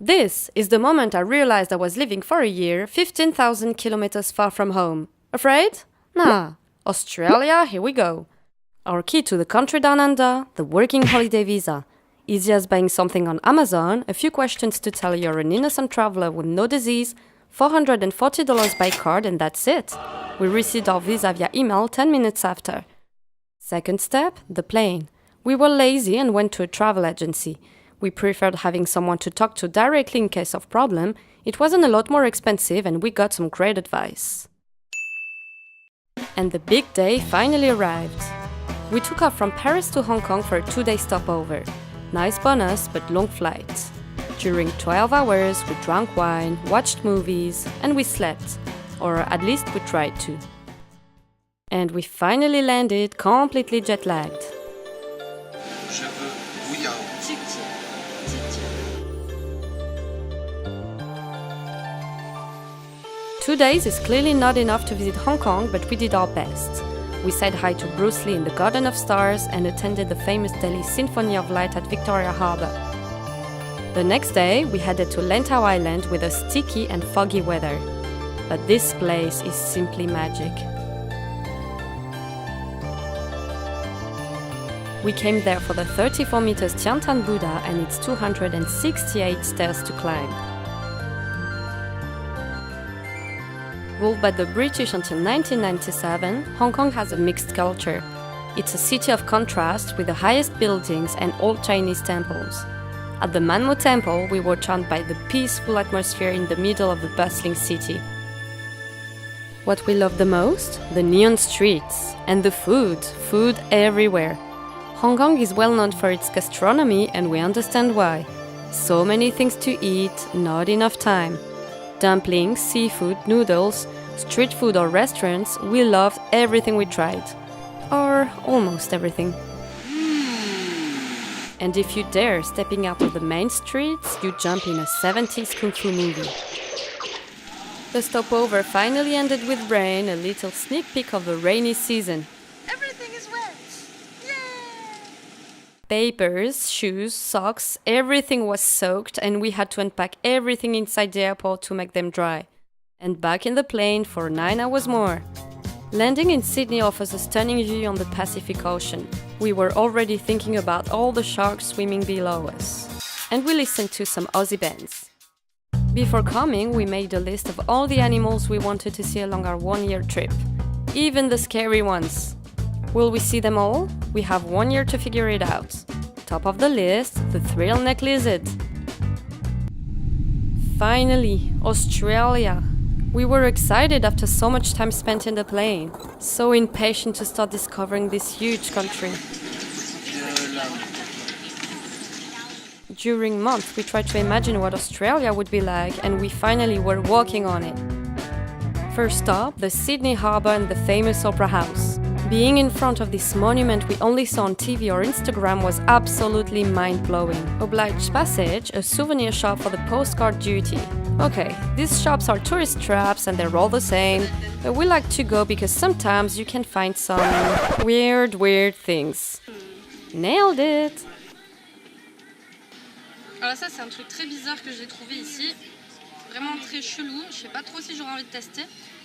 This is the moment I realized I was living for a year, 15,000 kilometers far from home. Afraid? Nah. Australia, here we go. Our key to the country down under, the working holiday visa. Easy as buying something on Amazon, a few questions to tell you're an innocent traveler with no disease, $440 by card, and that's it. We received our visa via email 10 minutes after. Second step, the plane. We were lazy and went to a travel agency. We preferred having someone to talk to directly in case of problem. It wasn't a lot more expensive and we got some great advice. And the big day finally arrived. We took off from Paris to Hong Kong for a 2-day stopover. Nice bonus, but long flight. During 12 hours, we drank wine, watched movies, and we slept. Or at least we tried to. And we finally landed, completely jet-lagged. Je veux bouillard. 2 days is clearly not enough to visit Hong Kong, but we did our best. We said hi to Bruce Lee in the Garden of Stars and attended the famous Delhi Symphony of Light at Victoria Harbour. The next day, we headed to Lantau Island with a sticky and foggy weather. But this place is simply magic. We came there for the 34 meters Tiantan Buddha and its 268 stairs to climb. Ruled by the British until 1997, Hong Kong has a mixed culture. It's a city of contrast with the highest buildings and old Chinese temples. At the Manmo Temple, we were charmed by the peaceful atmosphere in the middle of the bustling city. What we love the most? The neon streets and the food everywhere. Hong Kong is well known for its gastronomy and we understand why. So many things to eat, not enough time. Dumplings, seafood, noodles, street food or restaurants, we loved everything we tried. Or almost everything. And if you dare stepping out of the main streets, you jump in a 70s kung fu movie. The stopover finally ended with rain, a little sneak peek of the rainy season. Everything is wet! Yay! Papers, shoes, socks, everything was soaked and we had to unpack everything inside the airport to make them dry. And back in the plane for 9 hours more. Landing in Sydney offers a stunning view on the Pacific Ocean. We were already thinking about all the sharks swimming below us. And we listened to some Aussie bands. Before coming, we made a list of all the animals we wanted to see along our 1-year trip. Even the scary ones. Will we see them all? We have 1 year to figure it out. Top of the list, the thrill neck lizard. Finally, Australia. We were excited after so much time spent in the plane. So impatient to start discovering this huge country. During months, we tried to imagine what Australia would be like, and we finally were working on it. First stop, the Sydney Harbour and the famous Opera House. Being in front of this monument we only saw on TV or Instagram was absolutely mind-blowing. Obliged Passage, a souvenir shop for the postcard duty. Okay, these shops are tourist traps and they're all the same, but we like to go because sometimes you can find some weird things. Nailed it! Alors ça c'est un truc très bizarre que j'ai trouvé ici, vraiment très chelou, je sais pas trop si j'aurais envie de tester.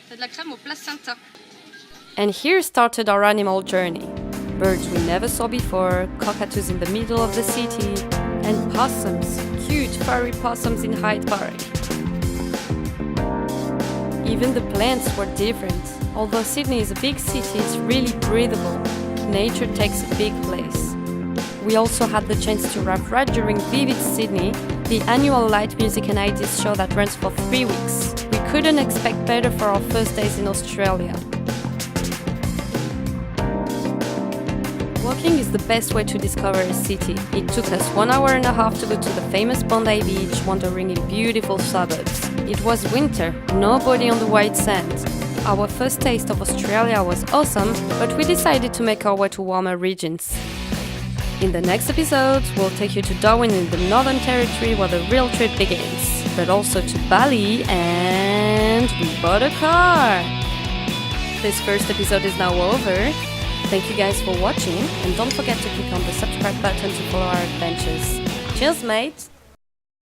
C'est de la crème au placenta. And here started our animal journey. Birds we never saw before, cockatoos in the middle of the city, and possums, cute furry possums in Hyde Park. Even the plants were different. Although Sydney is a big city, it's really breathable. Nature takes a big place. We also had the chance to ride right during Vivid Sydney, the annual light music and ideas show that runs for 3 weeks. We couldn't expect better for our first days in Australia. Walking is the best way to discover a city. It took us 1.5 hours to go to the famous Bondi Beach, wandering in beautiful suburbs. It was winter, nobody on the white sand. Our first taste of Australia was awesome, but we decided to make our way to warmer regions. In the next episode, we'll take you to Darwin in the Northern Territory where the real trip begins, but also to Bali, and we bought a car! This first episode is now over. Thank you guys for watching, and don't forget to click on the subscribe button to follow our adventures. Cheers, mate!